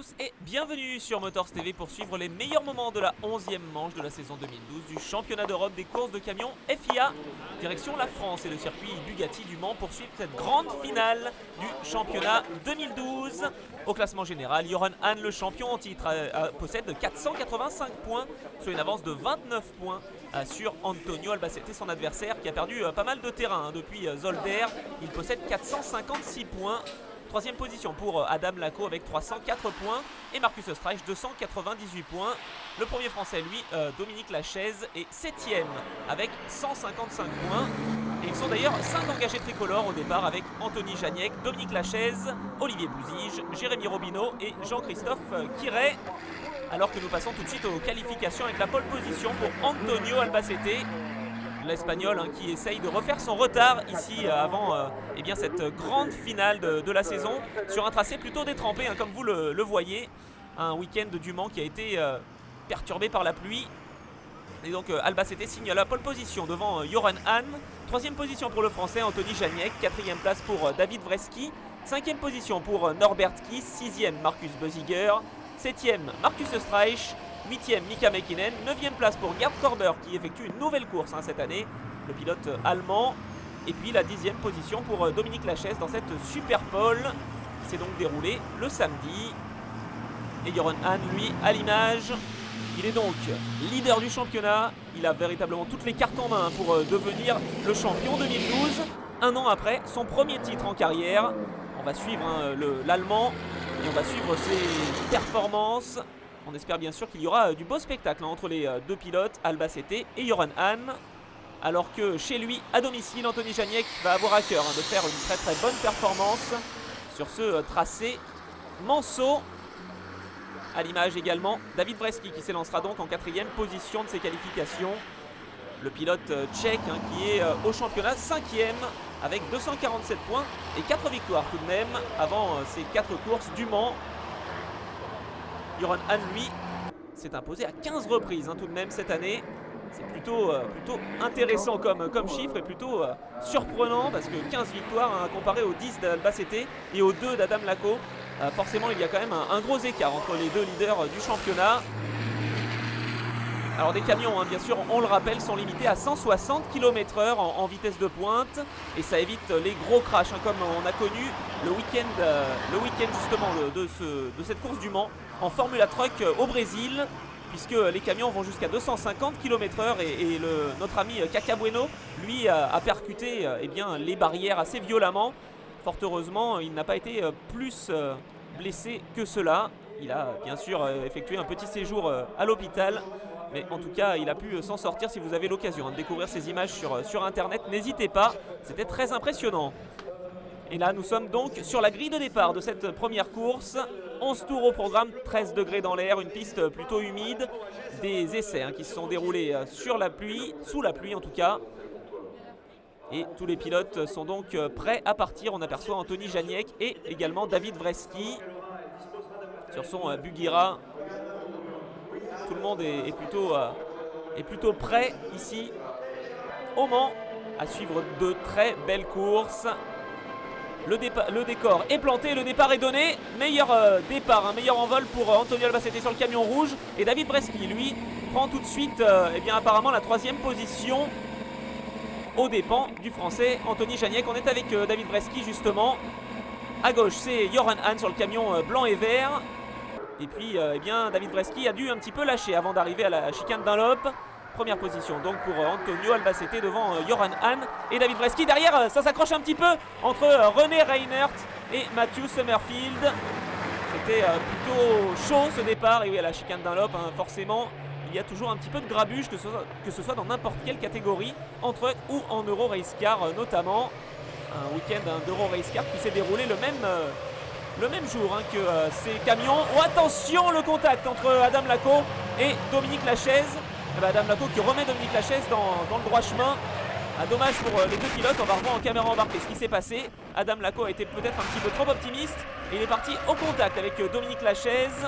tous et bienvenue sur Motors TV pour suivre les meilleurs moments de la 11e manche de la saison 2012 du championnat d'Europe des courses de camions FIA. Direction la France et le circuit Bugatti du Mans poursuivent cette grande finale du championnat 2012. Au classement général, Joran Hahn, le champion en titre, possède 485 points, soit une avance de 29 points sur Antonio Albacete, son adversaire, qui a perdu pas mal de terrain depuis Zolder. Il possède 456 points. Troisième position pour Adam Lacaux avec 304 points et Marcus Streich 298 points. Le premier français, lui, Dominique Lachaise, est 7ème avec 155 points. Et ils sont d'ailleurs 5 engagés tricolores au départ avec Anthony Janiek, Dominique Lachaise, Olivier Bouzige, Jérémy Robineau et Jean-Christophe Quiret. Alors que nous passons tout de suite aux qualifications avec la pole position pour Antonio Albacete. L'Espagnol qui essaye de refaire son retard ici avant cette grande finale de la saison sur un tracé plutôt détrempé comme vous le voyez. Un week-end du Mans qui a été perturbé par la pluie. Et donc Albacete signe la pole position devant Joran Hahn. Troisième position pour le français Anthony Janiek. Quatrième place pour David Vreski. Cinquième position pour Norbert Kiss. Sixième Marcus Bösiger. Septième Marcus Streich. 8ème Mika Mäkinen, 9ème place pour Gerd Korber qui effectue une nouvelle course cette année, le pilote allemand. Et puis la 10ème position pour Dominique Lachaise dans cette super pole qui s'est donc déroulée le samedi. Et Joran Hahn, lui, à l'image, il est donc leader du championnat. Il a véritablement toutes les cartes en main pour devenir le champion 2012. Un an après son premier titre en carrière. On va suivre l'Allemand et on va suivre ses performances. On espère bien sûr qu'il y aura du beau spectacle entre les deux pilotes, Albacete et Joran Hahn. Alors que chez lui, à domicile, Anthony Janiek va avoir à cœur de faire une très très bonne performance sur ce tracé manceau. À l'image également, David Vreski qui s'élancera donc en 4ème position de ses qualifications. Le pilote tchèque qui est au championnat 5ème avec 247 points et 4 victoires tout de même avant ces 4 courses du Mans. Joran Hahn, lui, s'est imposé à 15 reprises tout de même cette année. C'est plutôt intéressant comme chiffre et plutôt surprenant parce que 15 victoires comparé aux 10 d'Albacete et aux 2 d'Adam Lacaux. Forcément, il y a quand même un gros écart entre les deux leaders du championnat. Alors des camions, bien sûr, on le rappelle, sont limités à 160 km/h en vitesse de pointe. Et ça évite les gros crashs, comme on a connu le week-end justement de cette course du Mans en Formula Truck au Brésil. Puisque les camions vont jusqu'à 250 km/h et notre ami Caca Bueno, lui, a percuté les barrières assez violemment. Fort heureusement, il n'a pas été plus blessé que cela. Il a bien sûr effectué un petit séjour à l'hôpital. Mais en tout cas, il a pu s'en sortir. Si vous avez l'occasion de découvrir ces images sur Internet, n'hésitez pas. C'était très impressionnant. Et là, nous sommes donc sur la grille de départ de cette première course. 11 tours au programme, 13 degrés dans l'air, une piste plutôt humide. Des essais qui se sont déroulés sur la pluie, sous la pluie en tout cas. Et tous les pilotes sont donc prêts à partir. On aperçoit Anthony Janiek et également David Vreski sur son Bugira. Tout le monde est plutôt prêt ici au Mans à suivre de très belles courses. Le décor est planté, le départ est donné. Meilleur départ, meilleur envol pour Antonio Albacete sur le camion rouge. Et David Vreski, lui, prend tout de suite apparemment la 3ème position aux dépens du français Anthony Janiek. On est avec David Vreski justement. À gauche, c'est Joran Hahn sur le camion blanc et vert. Et puis David Vreski a dû un petit peu lâcher avant d'arriver à la chicane Dunlop. Première position donc pour Antonio Albacete devant Joran Hahn et David Vreski. Derrière, ça s'accroche un petit peu entre René Reinert et Matthew Summerfield. C'était plutôt chaud ce départ. Et oui, à la chicane Dunlop, forcément, il y a toujours un petit peu de grabuge, que ce soit dans n'importe quelle catégorie, en truck ou en Euro Race Car notamment. Un week-end d'Euro Race Car qui s'est déroulé le même jour que ces camions. Oh, attention, le contact entre Adam Lacaux et Dominique Lachaise. Adam Lacaux qui remet Dominique Lachaise dans le droit chemin. Dommage pour les deux pilotes. On va revoir en caméra embarquée ce qui s'est passé. Adam Lacaux a été peut-être un petit peu trop optimiste et il est parti au contact avec Dominique Lachaise.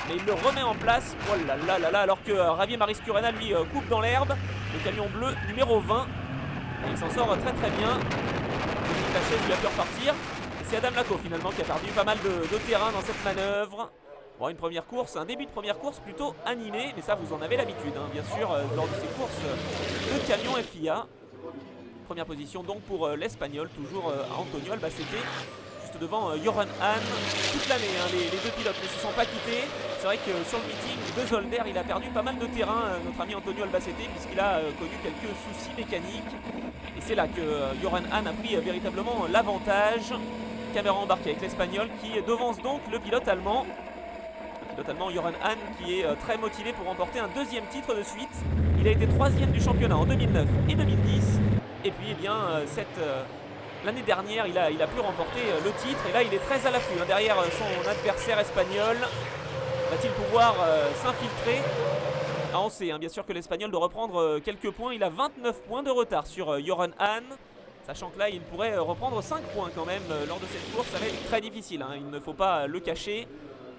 Mais il le remet en place. Oh là là là là, alors que Javier Mariscurena lui coupe dans l'herbe. Le camion bleu numéro 20. Et il s'en sort très très bien. Dominique Lachaise lui a pu repartir. C'est Adam Lacaux finalement qui a perdu pas mal de terrain dans cette manœuvre. Bon, une première course, un début de première course plutôt animé, mais ça vous en avez l'habitude, hein, bien sûr, lors de ces courses de camion FIA. Première position donc pour l'Espagnol, toujours Antonio Albacete, juste devant Joran Hahn. Toute l'année, hein, les deux pilotes ne se sont pas quittés. C'est vrai que sur le meeting de Zolder, il a perdu pas mal de terrain, notre ami Antonio Albacete, puisqu'il a connu quelques soucis mécaniques. Et c'est là que Joran Hahn a pris véritablement l'avantage. Caméra embarquée avec l'Espagnol qui devance donc le pilote allemand. Notamment Joran Hahn qui est très motivé pour remporter un deuxième titre de suite. Il a été 3e du championnat en 2009 et 2010. Et puis eh bien l'année dernière il a pu remporter le titre. Et là il est très à l'affût hein, derrière son adversaire espagnol. Va-t-il pouvoir s'infiltrer? On sait hein, bien sûr que l'Espagnol doit reprendre quelques points. Il a 29 points de retard sur Joran Hahn. Sachant que là il pourrait reprendre 5 points quand même lors de cette course. Ça va être très difficile hein, il ne faut pas le cacher.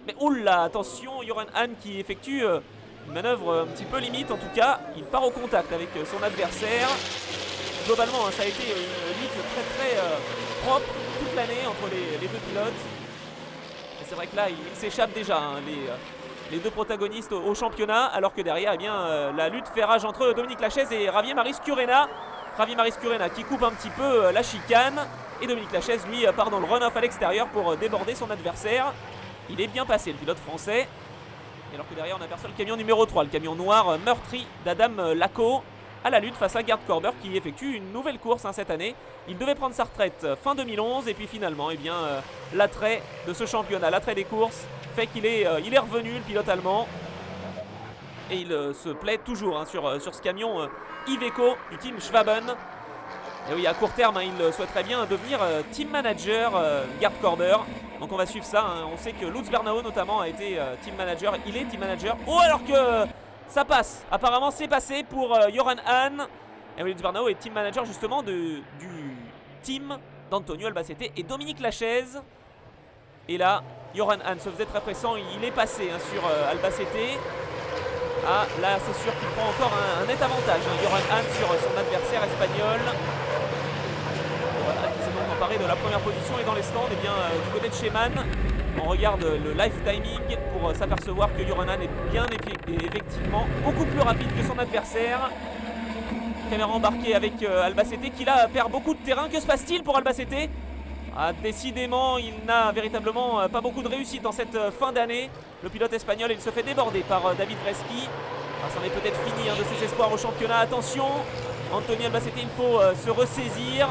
Mais oula, attention, Joran Hahn qui effectue une manœuvre un petit peu limite en tout cas. Il part au contact avec son adversaire. Globalement, hein, ça a été une lutte très propre toute l'année entre les deux pilotes. Et c'est vrai que là, il s'échappe déjà, hein, les deux protagonistes au championnat. Alors que derrière, eh bien, la lutte fait rage entre Dominique Lachaise et Javier Mariscurena. Javier Mariscurena qui coupe un petit peu la chicane. Et Dominique Lachaise, lui, part dans le run-off à l'extérieur pour déborder son adversaire. Il est bien passé le pilote français. Et alors que derrière on aperçoit le camion numéro 3, le camion noir meurtri d'Adam Laco à la lutte face à Gerd Korber qui effectue une nouvelle course hein, cette année. Il devait prendre sa retraite fin 2011 et puis finalement eh bien, l'attrait de ce championnat, l'attrait des courses fait qu'il est revenu le pilote allemand. Et il se plaît toujours hein, sur ce camion Iveco du team Schwaben. Et oui, à court terme, hein, il souhaiterait bien devenir team manager Gerd Korber. Donc on va suivre ça. Hein. On sait que Lutz Bernau notamment a été team manager. Il est team manager. Oh, alors que ça passe. Apparemment, c'est passé pour Joran Hahn. Et oui, Lutz Bernau est team manager justement du team d'Antonio Albacete et Dominique Lachaise. Et là, Joran Hahn se faisait très pressant. Il est passé hein, sur Albacete. Ah, là, c'est sûr qu'il prend encore un net avantage. Hein, Joran Hahn sur son adversaire espagnol. Voilà, qui s'est donc emparé de la première position. Et dans les stands, eh bien, du côté de Sheman, on regarde le live timing pour s'apercevoir que Joran Hahn est bien effectivement beaucoup plus rapide que son adversaire. Caméra embarquée avec Albacete qui là perd beaucoup de terrain. Que se passe-t-il pour Albacete? Ah, décidément, il n'a véritablement pas beaucoup de réussite en cette fin d'année. Le pilote espagnol, il se fait déborder par David Vreski. Ah, c'en est peut-être fini hein, de ses espoirs au championnat. Attention, Antonio Albacete, il faut se ressaisir.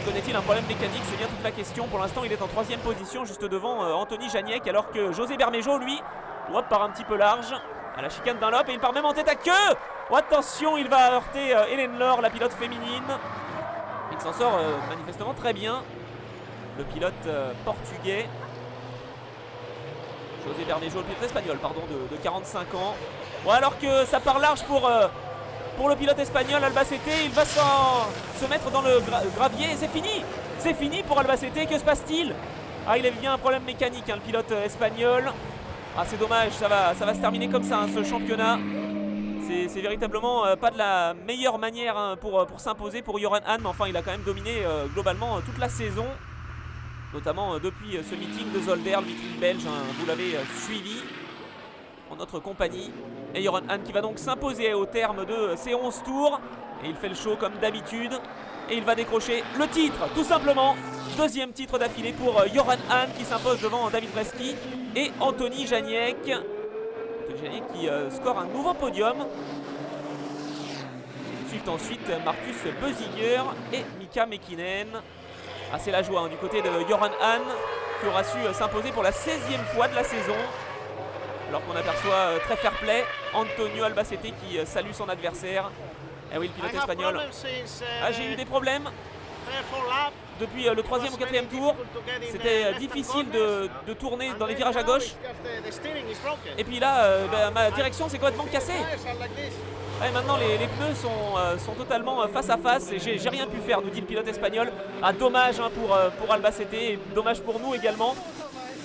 Connaît-il un problème mécanique? C'est bien toute la question. Pour l'instant, il est en 3e position, juste devant Anthony Janiek, alors que José Bermejo, lui, part un petit peu large. À la chicane d'un lope et il part même en tête à queue. Oh, attention, il va heurter Hélène Laure, la pilote féminine. Il s'en sort manifestement très bien. Le pilote portugais. José Bermejo, le pilote espagnol, pardon, de 45 ans. Bon, alors que ça part large pour le pilote espagnol, Albacete, il va se mettre dans le gravier et c'est fini. C'est fini pour Albacete, que se passe-t-il? Ah, il a bien un problème mécanique, hein, le pilote espagnol. Ah, c'est dommage, ça va se terminer comme ça, hein, ce championnat. C'est véritablement pas de la meilleure manière hein, pour s'imposer pour Joran Hahn, mais enfin il a quand même dominé globalement toute la saison. Notamment depuis ce meeting de Zolder, le meeting belge, hein, vous l'avez suivi en notre compagnie. Et Joran Hahn qui va donc s'imposer au terme de ces 11 tours. Et il fait le show comme d'habitude. Et il va décrocher le titre, tout simplement. Deuxième titre d'affilée pour Joran Hahn qui s'impose devant David Vreski et Anthony Janiek. Anthony Janiek qui score un nouveau podium. Suivent ensuite Marcus Bösiger et Mika Mäkinen. Ah, c'est la joie hein, du côté de Joran Hahn qui aura su s'imposer pour la 16e fois de la saison. Alors qu'on aperçoit très fair play Antonio Albacete qui salue son adversaire. Eh oui, le pilote espagnol. Ah, j'ai eu des problèmes depuis le 3e ou 4e tour. C'était difficile de tourner dans les virages à gauche. Et puis là, ma direction s'est complètement cassée. Ouais, maintenant les pneus sont totalement face à face et j'ai rien pu faire, nous dit le pilote espagnol. Ah, dommage hein, pour Albacete et dommage pour nous également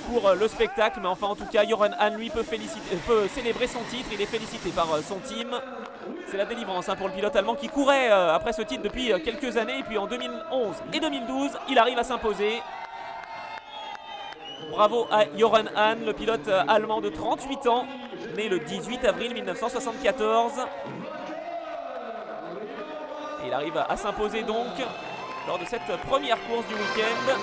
pour le spectacle. Mais enfin en tout cas Joran Hahn lui peut célébrer son titre. Il est félicité par son team. C'est la délivrance hein, pour le pilote allemand qui courait après ce titre depuis quelques années. Et puis en 2011 et 2012 il arrive à s'imposer. Bravo à Joran Hahn, le pilote allemand de 38 ans, né le 18 avril 1974. Et il arrive à s'imposer donc lors de cette première course du week-end.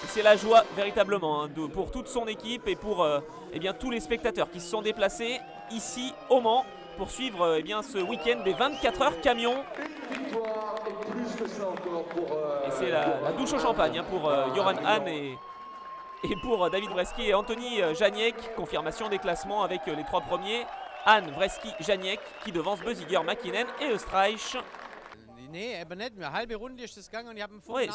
C'est la joie véritablement hein, pour toute son équipe et pour eh bien, tous les spectateurs qui se sont déplacés ici au Mans pour suivre eh bien, ce week-end des 24 heures camion. Et c'est la douche au champagne hein, pour Joran Hahn et pour David Vreski et Anthony Janiek. Confirmation des classements avec les trois premiers. Hahn, Vreski, Janiek qui devance Bösiger, Mäkinen et Österreich. Ouais,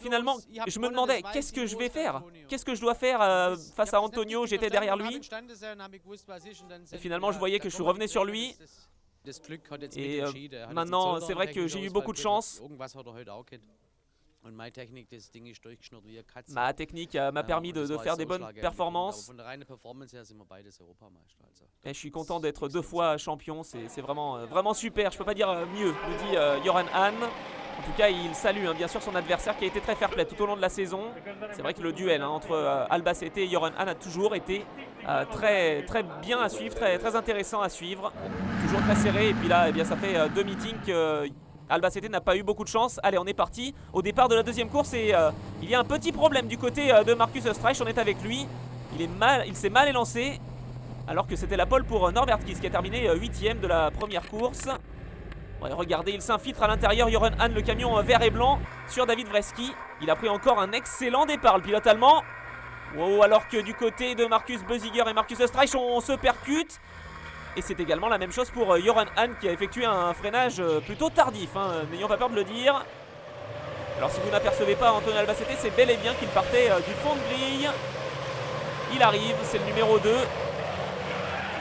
finalement, je me demandais qu'est-ce que je vais faire. Qu'est-ce que je dois faire face à Antonio. J'étais derrière lui. Et finalement, je voyais que je revenais sur lui. Et maintenant, c'est vrai que j'ai eu beaucoup de chance. Ma technique m'a permis de faire des bonnes performances. Et je suis content d'être 2 fois champion, c'est vraiment super, je peux pas dire mieux, me dit Joran Hahn. En tout cas, il salue bien sûr son adversaire qui a été très fair-play tout au long de la saison. C'est vrai que le duel entre Albacete et Joran Hahn a toujours été très bien à suivre, très intéressant à suivre. Toujours très serré, et puis là, eh bien, ça fait 2 meetings que Albacete n'a pas eu beaucoup de chance. Allez, on est parti au départ de la deuxième course et il y a un petit problème du côté de Marcus Österreich. On est avec lui. Il s'est mal élancé alors que c'était la pole pour Norbert Kiss qui a terminé 8ème de la première course. Ouais, regardez, il s'infiltre à l'intérieur. Joran Hahn, le camion vert et blanc sur David Vreski. Il a pris encore un excellent départ, le pilote allemand. Wow, alors que du côté de Marcus Bösiger et Marcus Österreich, on se percute. Et c'est également la même chose pour Joran Hahn qui a effectué un freinage plutôt tardif, hein, n'ayons pas peur de le dire. Alors si vous n'apercevez pas Antonio Albacete, c'est bel et bien qu'il partait du fond de grille. Il arrive, c'est le numéro 2. Vous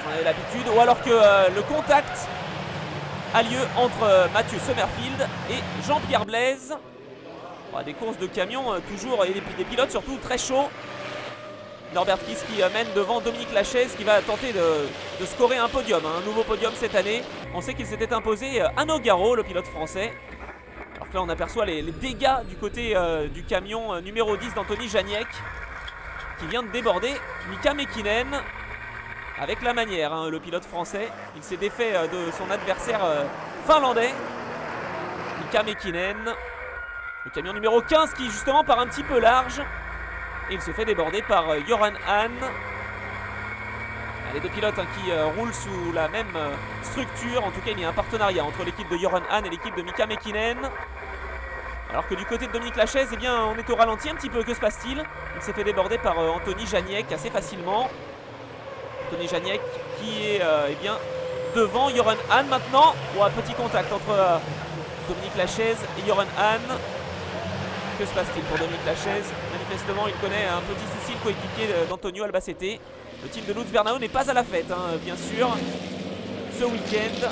en avez l'habitude. Ou alors que le contact a lieu entre Mathieu Sommerfield et Jean-Pierre Blaise. Bon, des courses de camions toujours, et des pilotes surtout très chauds. Norbert Kiss qui mène devant Dominique Lachaise qui va tenter de scorer un podium, un nouveau podium cette année. On sait qu'il s'était imposé à Nogaro, le pilote français. Alors que là on aperçoit les dégâts du côté du camion numéro 10 d'Anthony Janiek qui vient de déborder Mika Mäkinen avec la manière, hein, le pilote français. Il s'est défait de son adversaire finlandais, Mika Mäkinen. Le camion numéro 15 qui justement part un petit peu large. Et il se fait déborder par Joran Hahn. Les deux pilotes qui roulent sous la même structure. En tout cas, il y a un partenariat entre l'équipe de Joran Hahn et l'équipe de Mika Mäkinen. Alors que du côté de Dominique Lachaise, eh bien, on est au ralenti un petit peu. Que se passe-t-il? Il s'est fait déborder par Anthony Janiek assez facilement. Anthony Janiek qui est eh bien, devant Joran Hahn maintenant. Oh, un petit contact entre Dominique Lachaise et Joran Hahn. Que se passe-t-il pour Dominique Lachaise? Manifestement, il connaît un petit souci, le coéquipier d'Antonio Albacete. Le team de Lutz Bernau n'est pas à la fête, hein, bien sûr, ce week-end.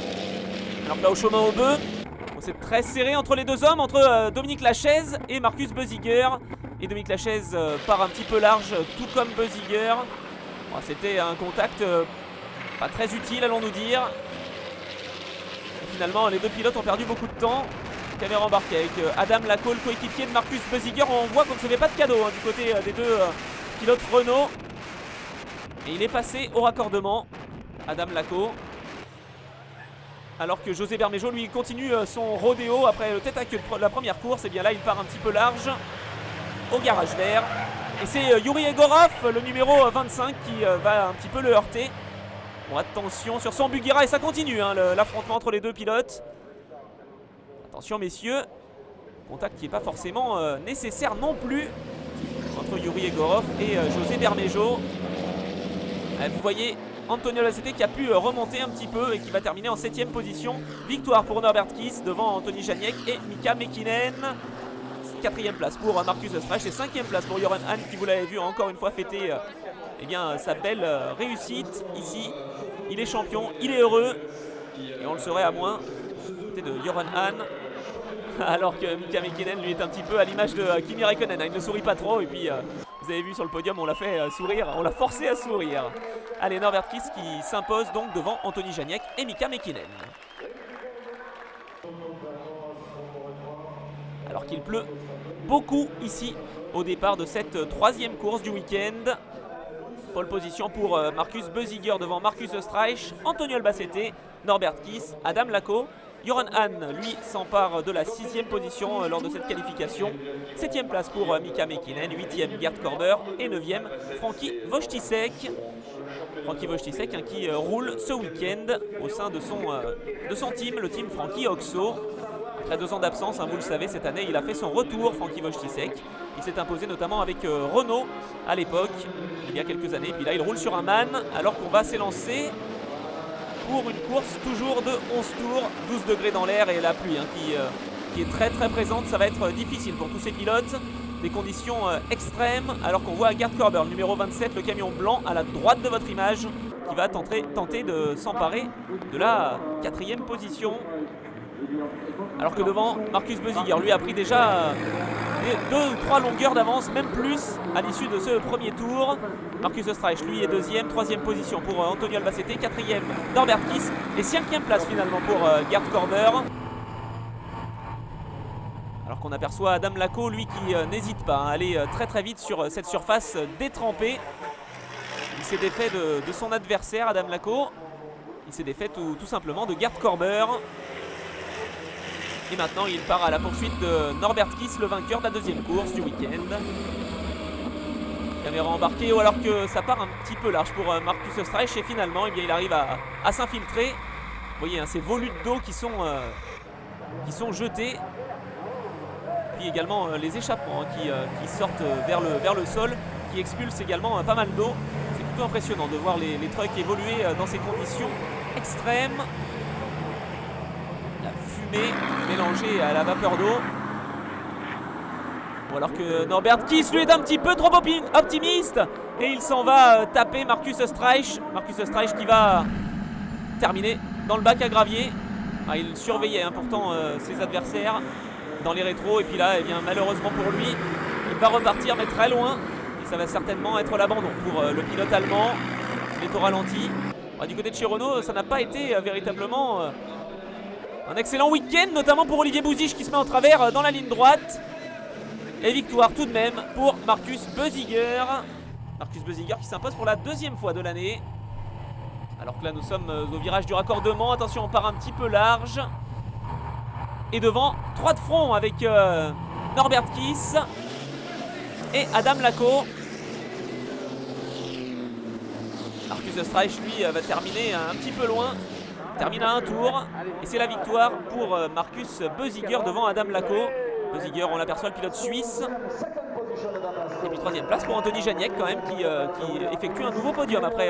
Alors que là, au chemin au bœuf, c'est très serré entre les deux hommes, entre Dominique Lachaise et Marcus Bösiger. Et Dominique Lachaise part un petit peu large, tout comme Bösiger. Bon, c'était un contact pas très utile, allons-nous dire. Et finalement, les deux pilotes ont perdu beaucoup de temps. Caméra embarquée avec Adam Lacau, le coéquipier de Marcus Bösiger. On voit qu'on ne se fait pas de cadeau hein, du côté des deux pilotes Renault. Et il est passé au raccordement, Adam Lacau. Alors que José Bermejo lui continue son rodéo après le tête à queue de la première course. Et bien là il part un petit peu large au garage vert. Et c'est Yuri Egorov, le numéro 25, qui va un petit peu le heurter. Bon, attention sur son Bugira et ça continue hein, l'affrontement entre les deux pilotes. Attention messieurs, contact qui n'est pas forcément nécessaire non plus entre Yuri Egorov et José Bermejo. Vous voyez Antonio Albacete qui a pu remonter un petit peu et qui va terminer en 7ème position. Victoire pour Norbert Kiss devant Anthony Janiek et Mika Mäkinen. 4ème place pour Marcus Österreich et 5ème place pour Joran Hahn qui, vous l'avez vu, encore une fois fêter eh bien, sa belle réussite ici. Il est champion, il est heureux et on le serait à moins côté de Joran Hahn. Alors que Mika Mäkinen lui est un petit peu à l'image de Kimi Räikkönen, il ne sourit pas trop et puis vous avez vu sur le podium on l'a fait sourire, on l'a forcé à sourire. Allez, Norbert Kiss qui s'impose donc devant Anthony Janiek et Mika Mäkinen. Alors qu'il pleut beaucoup ici au départ de cette troisième course du week-end. Pole position pour Marcus Bösiger devant Marcus Streich, Antonio Albacete, Norbert Kiss, Adam Lacau. Joran Hahn, lui, s'empare de la 6e position lors de cette qualification. 7e place pour Mika Mäkinen, 8e Gert Korber et 9e Frankie Wojtisek. Frankie Wojtisek qui roule ce week-end au sein de son team, le team Frankie Oxo. Après 2 ans d'absence, vous le savez, cette année, il a fait son retour, Frankie Wojtisek. Il s'est imposé notamment avec Renault à l'époque, il y a quelques années. Puis là, il roule sur un man alors qu'on va s'élancer pour une course toujours de 11 tours, 12 degrés dans l'air et la pluie qui est très très présente. Ça va être difficile pour tous ces pilotes. Des conditions extrêmes alors qu'on voit Gert Korber, le numéro 27, le camion blanc à la droite de votre image, qui va tenter de s'emparer de la 4e position. Alors que devant, Marcus Bösiger, lui, a pris déjà 2 ou 3 longueurs d'avance, même plus, à l'issue de ce premier tour. Marcus Streich, lui, est 2e, 3e position pour Antonio Albacete, 4e Norbert Kiss et 5e place finalement pour Gert Korber. Alors qu'on aperçoit Adam Lacau, lui, qui n'hésite pas à aller très très vite sur cette surface détrempée. Il s'est défait de son adversaire, Adam Lacau. Il s'est défait tout simplement de Gert Korber. Et maintenant, il part à la poursuite de Norbert Kiss, le vainqueur de la 2e course du week-end. Caméra embarquée, alors que ça part un petit peu large pour Marcus Streich. Et finalement, eh bien, il arrive à s'infiltrer. Vous voyez, ces volutes d'eau qui sont jetés. Puis également les échappements qui sortent vers le sol, qui expulsent également pas mal d'eau. C'est plutôt impressionnant de voir les trucks évoluer dans ces conditions extrêmes. La fumée mélangée à la vapeur d'eau. Bon, alors que Norbert Kiss, lui, est un petit peu trop optimiste. Et il s'en va taper Marcus Streich. Marcus Streich qui va terminer dans le bac à gravier. Il surveillait pourtant ses adversaires dans les rétros. Et puis là, eh bien, malheureusement pour lui, il va repartir, mais très loin. Et ça va certainement être l'abandon pour le pilote allemand. Il est au ralenti. Du côté de chez Renault, ça n'a pas été véritablement un excellent week-end, notamment pour Olivier Bouzich qui se met en travers dans la ligne droite. Et victoire tout de même pour Marcus Bösiger. Marcus Bösiger qui s'impose pour la 2e fois de l'année. Alors que là, nous sommes au virage du raccordement. Attention, on part un petit peu large. Et devant, 3 de front avec Norbert Kiss et Adam Lacau. Marcus Streich, lui, va terminer un petit peu loin. Termine à un tour. Et c'est la victoire pour Marcus Bösiger devant Adam Lacau. Bösiger, on l'aperçoit, le pilote suisse. Et puis 3e place pour Anthony Janiek quand même qui effectue un nouveau podium après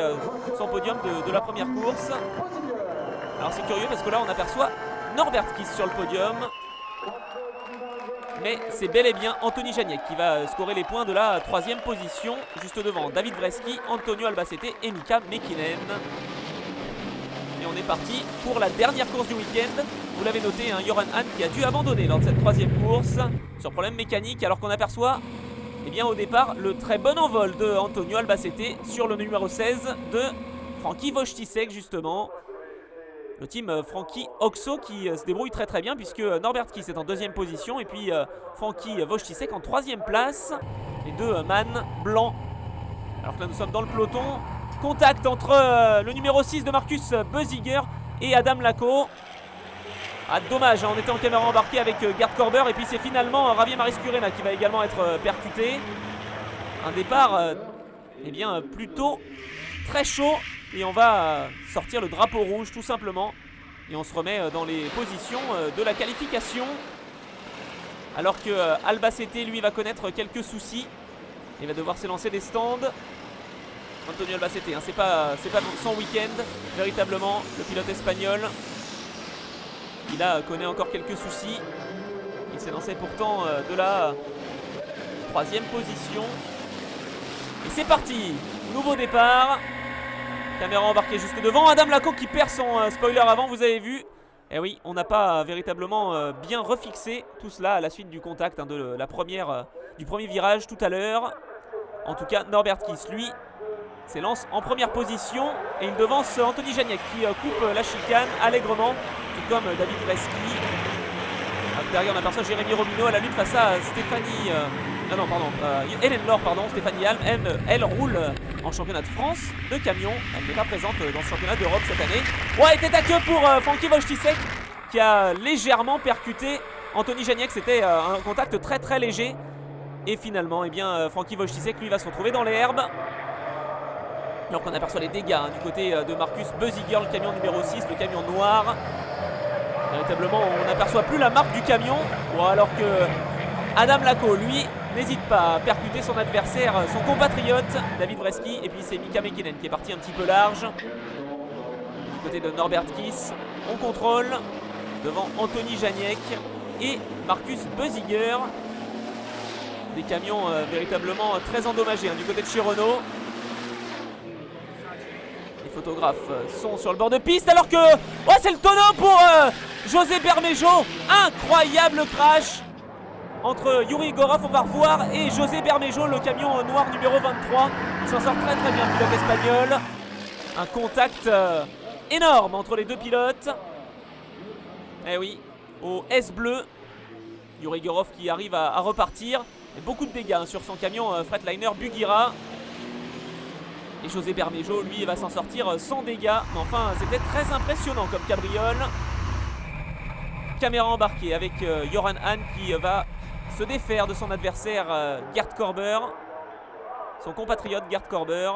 son podium de la première course. Alors c'est curieux parce que là on aperçoit Norbert Kiss sur le podium. Mais c'est bel et bien Anthony Janiek qui va scorer les points de la 3e position. Juste devant David Vreski, Antonio Albacete et Mika Mäkinen. Et on est parti pour la dernière course du week-end. Vous l'avez noté, Joran Hahn qui a dû abandonner lors de cette 3e course sur problème mécanique, alors qu'on aperçoit au départ le très bon envol de Antonio Albacete sur le numéro 16 de Frankie Wojtisek justement. Le team Frankie Oxo qui se débrouille très très bien puisque Norbert Kiss est en 2e position et puis Frankie Wojtisek en 3e place. Les 2 man blancs. Alors que là nous sommes dans le peloton. Contact entre le numéro 6 de Marcus Bösiger et Adam Lacau. Dommage, on était en caméra embarquée avec Gert Korber et puis c'est finalement Javier Mariscurena qui va également être percuté. Un départ plutôt très chaud et on va sortir le drapeau rouge tout simplement. Et on se remet dans les positions de la qualification. Alors que Albacete, lui, va connaître quelques soucis. Il va devoir s'élancer des stands. Antonio Albacete, c'est pas son week-end véritablement, le pilote espagnol. Il connaît encore quelques soucis. Il s'est lancé pourtant de la 3e position. Et c'est parti. Nouveau départ. Caméra embarquée juste devant. Adam Lacau qui perd son spoiler avant, vous avez vu. Et oui, on n'a pas véritablement bien refixé tout cela à la suite du contact du premier virage tout à l'heure. En tout cas, Norbert Kiss, lui, s'élance en première position. Et il devance Anthony Janiek qui coupe la chicane allègrement. Tout comme David Vreski. Derrière on aperçoit Jérémy Robineau à la lutte face à Stéphanie Ah non, pardon. Hélène Laure, pardon. Stéphanie Halm, elle roule en championnat de France de camion. Elle n'est pas présente dans ce championnat d'Europe cette année. Ouais, tête à queue pour Francky Wojciech qui a légèrement percuté Anthony Janiek. C'était un contact très très léger. Et finalement, eh bien, Francky Wojciech, lui, va se retrouver dans les herbes. Alors qu'on aperçoit les dégâts du côté de Marcus Bösiger, le camion numéro 6, le camion noir. Véritablement, on n'aperçoit plus la marque du camion. Ou alors que Adam Lacot, lui, n'hésite pas à percuter son adversaire, son compatriote, David Vreski. Et puis c'est Mika Mäkinen qui est parti un petit peu large. Du côté de Norbert Kiss, on contrôle devant Anthony Janiek et Marcus Bösiger. Des camions véritablement très endommagés du côté de chez Renault. Les photographes sont sur le bord de piste alors que... Oh, c'est le tonneau pour José Bermejo. Incroyable crash entre Yuri Gorov, on va revoir, et José Bermejo, le camion noir numéro 23. Il s'en sort très très bien, le pilote espagnol. Un contact énorme entre les deux pilotes. Eh oui, au S bleu. Yuri Gorov qui arrive à repartir. Et beaucoup de dégâts sur son camion Freightliner Bugira. Et José Bermejo, lui, va s'en sortir sans dégâts. Mais enfin, c'était très impressionnant comme cabriole. Caméra embarquée avec Joran Hahn qui va se défaire de son adversaire Gert Korber. Son compatriote Gert Korber.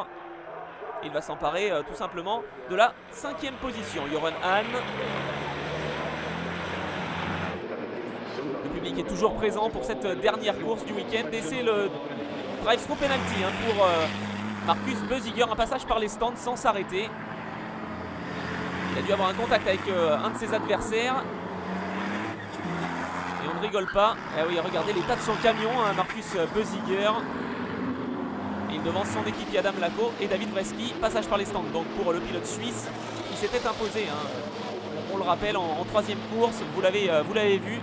Il va s'emparer tout simplement de la 5e position. Joran Hahn. Le public est toujours présent pour cette dernière course du week-end. Et c'est le drive through penalty pour Marcus Bösiger. Un passage par les stands sans s'arrêter. Il a dû avoir un contact avec un de ses adversaires. Et on ne rigole pas. Eh oui, regardez l'état de son camion, Marcus Bösiger. Il devance son équipier Adam Lacot et David Vreski. Passage par les stands donc pour le pilote suisse qui s'était imposé. On le rappelle en 3e course. Vous l'avez vu.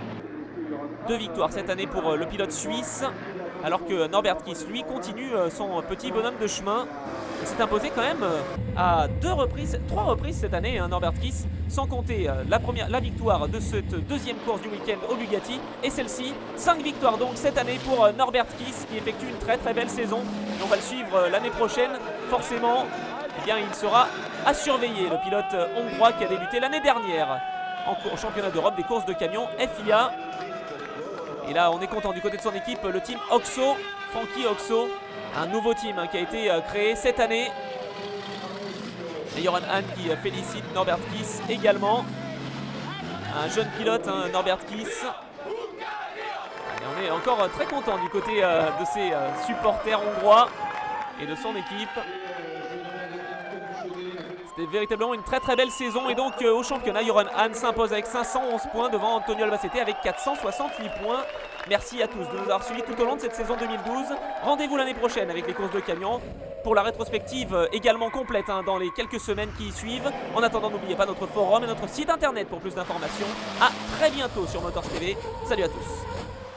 2 victoires cette année pour le pilote suisse. Alors que Norbert Kiss, lui, continue son petit bonhomme de chemin. Il s'est imposé quand même à 3 reprises cette année, Norbert Kiss, sans compter la victoire de cette 2e course du week-end au Bugatti. Et celle-ci, 5 victoires donc cette année pour Norbert Kiss, qui effectue une très très belle saison. Et on va le suivre l'année prochaine. Forcément, eh bien, il sera à surveiller, le pilote hongrois qui a débuté l'année dernière en championnat d'Europe des courses de camions FIA. Et là, on est content du côté de son équipe, le team Oxo, Francky Oxo, un nouveau team qui a été créé cette année. Et Joran Hahn qui félicite Norbert Kiss également. Un jeune pilote, Norbert Kiss. Et on est encore très content du côté de ses supporters hongrois et de son équipe. C'était véritablement une très très belle saison. Et donc au championnat, Joran Hahn s'impose avec 511 points devant Antonio Albacete avec 468 points. Merci à tous de nous avoir suivis tout au long de cette saison 2012. Rendez-vous l'année prochaine avec les courses de camions pour la rétrospective également complète dans les quelques semaines qui y suivent. En attendant, n'oubliez pas notre forum et notre site internet pour plus d'informations. A très bientôt sur Motors TV. Salut à tous.